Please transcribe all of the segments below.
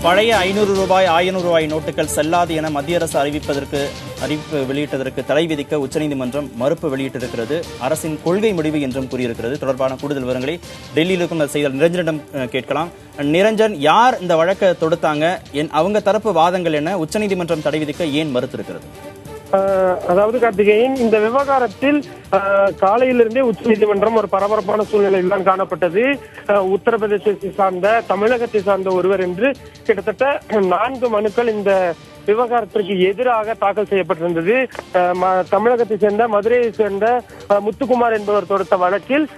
பழைய 500 ரூபாய் 1000 ரூபாய் நோட்டுகள் செல்லாது என மத்திய அரசு அறிவிப்பு வெளியிட்டதற்கு தடை விதிக்க உச்சநீதிமன்றம் மறுப்பு வெளியிட்டிருக்கிறது. அரசின் கொள்கை முடிவு என்றும் கூறியிருக்கிறது. தொடர்பான கூடுதல் விவரங்களை டெல்லியில் இருக்கும் செய்தியாளர் நிரஞ்சனிடம் கேட்கலாம். நிரஞ்சன், யார் இந்த வழக்கை தொடுத்தாங்க? அவங்க தரப்பு வாதங்கள் என்ன? உச்சநீதிமன்றம் தடை விதிக்க ஏன் மறுத்திருக்கிறது? அதாவது கார்த்திகேயன், இந்த விவகாரத்தில் காலையிலிருந்தே உச்சநீதிமன்றம் ஒரு பரபரப்பான சூழ்நிலையில் தான் காணப்பட்டது. உத்தரப்பிரதேசத்தை சார்ந்த, தமிழகத்தை சார்ந்த ஒருவர் என்று கிட்டத்தட்ட 4 மனுக்கள் இந்த விவகாரத்திற்கு எதிராக தாக்கல் செய்யப்பட்டிருந்தது. தமிழகத்தை சேர்ந்த, மதுரையை சேர்ந்த முத்துக்குமார் என்பவர் தொடுத்த வழக்கில்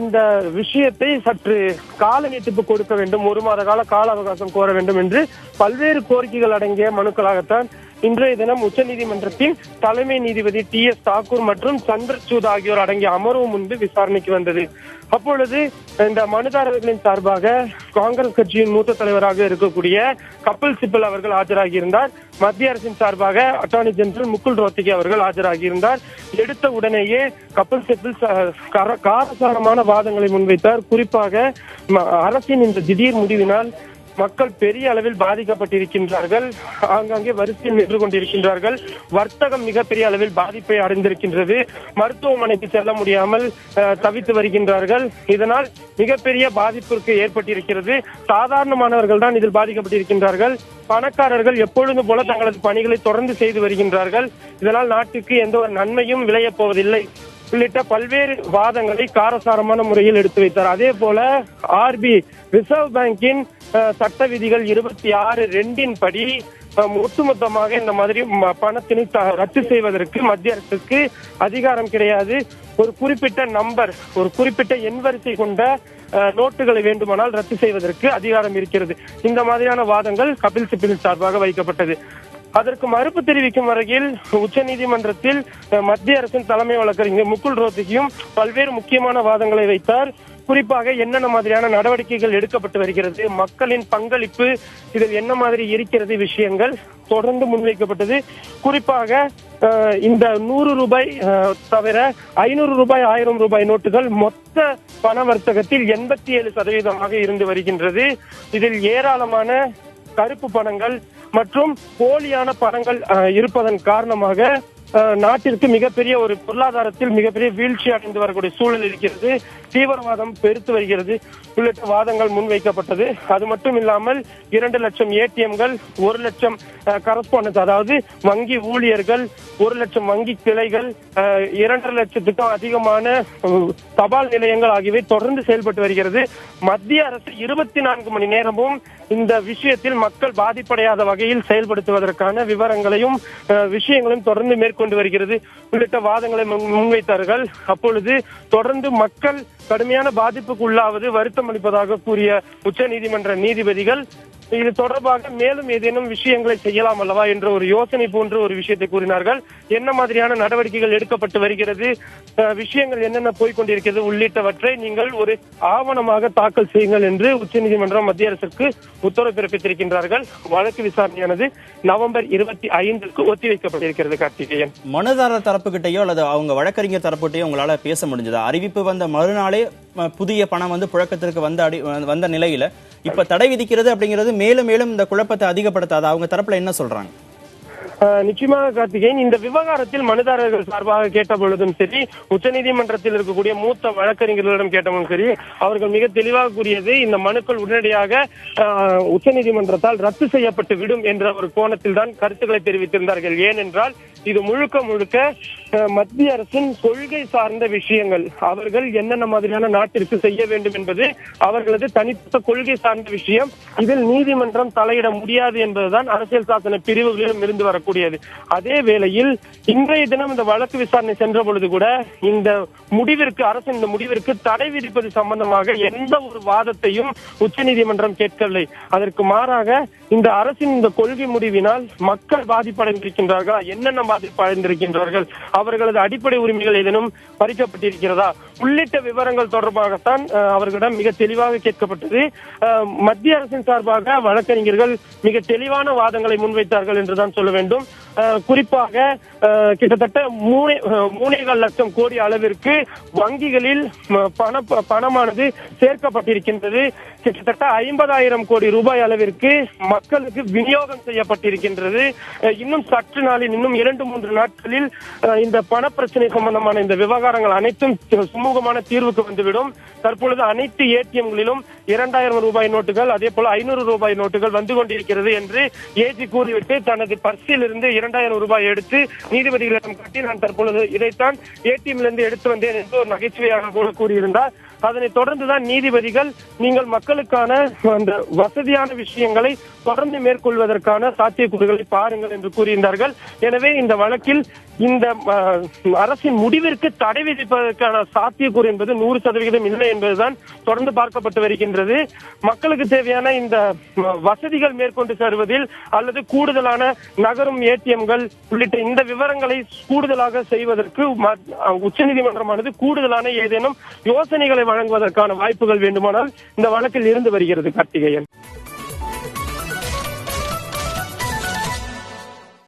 இந்த விஷயத்தை சற்று கால நீட்டிப்பு கொடுக்க வேண்டும், 1 மாத கால அவகாசம் கோர வேண்டும் என்று பல்வேறு கோரிக்கைகள் அடங்கிய மனுக்களாகத்தான் இன்றைய தினம் உச்சநீதிமன்றத்தின் தலைமை நீதிபதி TS தாக்கூர் மற்றும் சந்திரசூட் ஆகியோர் அடங்கிய அமர்வு முன்பு விசாரணைக்கு வந்தது. அப்பொழுது இந்த மனுதாரர்களின் சார்பாக காங்கிரஸ் கட்சியின் மூத்த தலைவராக இருக்கக்கூடிய கபில் சிபல் அவர்கள் ஆஜராகியிருந்தார். மத்திய அரசின் சார்பாக அட்டார்னி ஜெனரல் முகுல் ரோத்தகி அவர்கள் ஆஜராகியிருந்தார். எடுத்த உடனேயே கபில் சிபல் காரசாரமான வாதங்களை முன்வைத்தார். குறிப்பாக அரசின் இந்த திடீர் முடிவினால் மக்கள் பெரிய அளவில் பாதிக்கப்பட்டிருக்கின்றார்கள், ஆங்காங்கே வரிசையில் நின்று கொண்டிருக்கின்றார்கள், வர்த்தகம் மிகப்பெரிய அளவில் பாதிப்பை அடைந்திருக்கின்றது, மருத்துவமனைக்கு செல்ல முடியாமல் தவித்து வருகின்றார்கள். இதனால் மிகப்பெரிய பாதிப்பிற்கு ஏற்பட்டிருக்கிறது. சாதாரணமானவர்கள் தான் இதில் பாதிக்கப்பட்டிருக்கின்றார்கள். பணக்காரர்கள் எப்பொழுதும் போல தங்களது பணிகளை தொடர்ந்து செய்து வருகின்றார்கள். இதனால் நாட்டுக்கு எந்த ஒரு நன்மையும் விளையப் போவதில்லை உள்ளிட்ட பல்வேறு வாதங்களை காரசாரமான முறையில் எடுத்து வைத்தார். அதே போல ரிசர்வ் பேங்கின் சட்ட விதிகள் 26(2) படி ஒட்டுமொத்தமாக இந்த மாதிரி பணத்தினை ரத்து செய்வதற்கு மத்திய அரசுக்கு அதிகாரம் கிடையாது. ஒரு குறிப்பிட்ட நம்பர், ஒரு குறிப்பிட்ட எண் வரிசை கொண்ட நோட்டுகளை வேண்டுமானால் ரத்து செய்வதற்கு அதிகாரம் இருக்கிறது. இந்த மாதிரியான வாதங்கள் கபில் சிபல் சார்பாக வைக்கப்பட்டது. அதற்கு மறுப்பு தெரிவிக்கும் வகையில் உச்சநீதிமன்றத்தில் மத்திய அரசின் தலைமை வழக்கறிஞர் முகுல் ரோத்தகியும் பல்வேறு முக்கியமான வாதங்களை வைத்தார். குறிப்பாக என்னென்ன மாதிரியான நடவடிக்கைகள் எடுக்கப்பட்டு வருகிறது, மக்களின் பங்களிப்பு இதில் என்ன மாதிரி இருக்கிறது, விஷயங்கள் தொடர்ந்து முன்வைக்கப்பட்டது. குறிப்பாக இந்த 100 ரூபாய் தவிர 500 ரூபாய் 1000 ரூபாய் நோட்டுகள் மொத்த பண வர்த்தகத்தில் 87% இருந்து வருகின்றது. இதில் ஏராளமான கருப்பு பணங்கள் மற்றும் போலியான பணங்கள் இருப்பதன் காரணமாக நாட்டிற்கு மிகப்பெரிய ஒரு பொருளாதாரத்தில் மிகப்பெரிய வீழ்ச்சி அடைந்து வரக்கூடிய சூழல் இருக்கிறது. தீவிரவாதம் பெருத்து வருகிறது உள்ளிட்ட வாதங்கள் முன்வைக்கப்பட்டது. அது மட்டும் இல்லாமல் 2 லட்சம் ATMகள், 1 லட்சம் கரஸ்பாண்டன்ஸ், அதாவது வங்கி ஊழியர்கள், 1 லட்சம் வங்கி கிளைகள், 2.5 லட்சத்துக்கும் அதிகமான தபால் நிலையங்கள் ஆகியவை தொடர்ந்து செயல்பட்டு வருகிறது. மத்திய அரசு 24 மணி நேரமும் இந்த விஷயத்தில் மக்கள் பாதிப்படையாத வகையில் செயல்படுத்துவதற்கான விவரங்களையும் விஷயங்களையும் தொடர்ந்து மேற்கொண்டு வருகிறது உள்ளிட்ட வாதங்களை முன்வைத்தார்கள். அப்பொழுது தொடர்ந்து மக்கள் கடுமையான பாதிப்புக்கு உள்ளாவது வருத்தம் அளிப்பதாக கூறிய உச்சநீதிமன்ற நீதிபதிகள் இது தொடர்பாக மேலும் ஏதேனும் விஷயங்களை செய்யலாம் அல்லவா என்ற ஒரு யோசனை போன்ற ஒரு விஷயத்தை கூறினார்கள். என்ன மாதிரியான நடவடிக்கைகள் எடுக்கப்பட்டு வருகிறது, விஷயங்கள் என்னென்ன போய்கொண்டிருக்கிறது உள்ளிட்டவற்றை நீங்கள் ஒரு ஆவணமாக தாக்கல் செய்யுங்கள் என்று உச்சநீதிமன்றம் மத்திய அரசுக்கு உத்தரவு பிறப்பித்திருக்கின்றார்கள். வழக்கு விசாரணையானது நவம்பர் 25க்கு ஒத்திவைக்கப்பட்டிருக்கிறது. கார்த்திகேயன், மனுதாரர் தரப்புகிட்டையோ அல்லது அவங்க வழக்கறிஞர் தரப்புகிட்டையோ உங்களால பேச முடிஞ்சதா? அறிவிப்பு வந்த மறுநாளே புதிய பணம் புழக்கத்திற்கு வந்த நிலையில இப்ப தடை விதிக்கிறது அப்படிங்கிறது மேலும் மேலும் இந்த குழப்பத்தை அதிகப்படுத்தாது. அவங்க தரப்புல என்ன சொல்றாங்க? நிச்சயமாக கார்த்திகேயன், இந்த விவகாரத்தில் மனுதாரர்கள் சார்பாக கேட்ட பொழுதும் சரி, உச்சநீதிமன்றத்தில் இருக்கக்கூடிய மூத்த வழக்கறிஞர்களிடம் கேட்டவும் சரி, அவர்கள் மிக தெளிவாக கூறியது இந்த மனுக்கள் உடனடியாக உச்சநீதிமன்றத்தால் ரத்து செய்யப்பட்டு விடும் என்ற ஒரு கோணத்தில் தான் கருத்துக்களை தெரிவித்திருந்தார்கள். ஏனென்றால் இது முழுக்க மத்திய அரசின் கொள்கை சார்ந்த விஷயங்கள். அவர்கள் என்னென்ன மாதிரியான நாட்டிற்கு செய்ய வேண்டும் என்பது அவர்களது தனிப்பட்ட கொள்கை சார்ந்த விஷயம். இதில் நீதிமன்றம் தலையிட முடியாது என்பதுதான் அரசியல் சாசன பிரிவுகளிலும் இருந்து வரக்கூடியது. அதே வேளையில் இன்றைய தினம் இந்த வழக்கு விசாரணை சென்ற பொழுது கூட இந்த முடிவிற்கு, அரசின் இந்த முடிவிற்கு தடை விதிப்பது சம்பந்தமாக எந்த ஒரு வாதத்தையும் உச்சநீதிமன்றம் கேட்கவில்லை. அதற்கு மாறாக இந்த அரசின் இந்த கொள்கை முடிவினால் மக்கள் பாதிப்படைந்திருக்கின்றார்களா, என்னென்ன பாதிப்படைந்திருக்கின்றார்கள், அவர்களது அடிப்படை உரிமைகள் ஏதேனும் பறிக்கப்பட்டிருக்கிறதா உள்ளிட்ட விவரங்கள் தொடர்பாகத்தான் அவர்களிடம் மிக தெளிவாக கேட்கப்பட்டது. மத்திய அரசின் சார்பாக வழக்கறிஞர்கள் மிக தெளிவான வாதங்களை முன்வைத்தார்கள் என்றுதான் சொல்ல வேண்டும். வேண்டும். குறிப்பாக கிட்டத்தட்ட 3.25 லட்சம் கோடி அளவிற்கு வங்கிகளில் பணமானது சேர்க்கப்பட்டிருக்கின்றது. கிட்டத்தட்ட 50,000 கோடி ரூபாய் அளவிற்கு மக்களுக்கு விநியோகம் செய்யப்பட்டிருக்கின்றது. இன்னும் சற்று நாளில், இன்னும் 2-3 நாட்களில் இந்த பண பிரச்சனை சம்பந்தமான இந்த விவகாரங்கள் அனைத்தும் சுமூகமான தீர்வுக்கு வந்துவிடும். தற்பொழுது அனைத்து ஏடிஎம்களிலும் 2000 ரூபாய் நோட்டுகள், அதே போல 500 ரூபாய் நோட்டுகள் வந்து கொண்டிருக்கிறது என்று ஏஜி கூறிவிட்டு தனது பர்சில் இருந்து 2000 ரூபாய் எடுத்து நீதிபதிகளிடம் காட்டி, நான் தற்பொழுது இதைத்தான் ஏடிஎம்ல இருந்து எடுத்து வந்தேன் என்று ஒரு நகைச்சுவையாக கூட கூறியிருந்தார். அதனைத் தொடர்ந்துதான் நீதிபதிகள், நீங்கள் மக்களுக்கான அந்த வசதியான விஷயங்களை தொடர்ந்து மேற்கொள்வதற்கான சாத்தியக்கூறுகளை பாருங்கள் என்று கூறியிருந்தார்கள். எனவே இந்த வழக்கில் இந்த அரசின் முடிவிற்கு தடை விதிப்பதற்கான சாத்தியக்கூறு என்பது 100% இல்லை என்பதுதான் தொடர்ந்து பார்க்கப்பட்டு வருகின்றது. மக்களுக்கு தேவையான இந்த வசதிகள் மேற்கொண்டு தருவதில் அல்லது கூடுதலான நகரும் ஏடிஎம்கள் உள்ளிட்ட இந்த விவரங்களை கூடுதலாக செய்வதற்கு உச்சநீதிமன்றமானது கூடுதலான ஏதேனும் யோசனைகளை வழங்குவதற்கான வாய்ப்புகள் வேண்டுமானால் இந்த வழக்கில் இருந்து வருகிறது. கார்த்திகேயன்.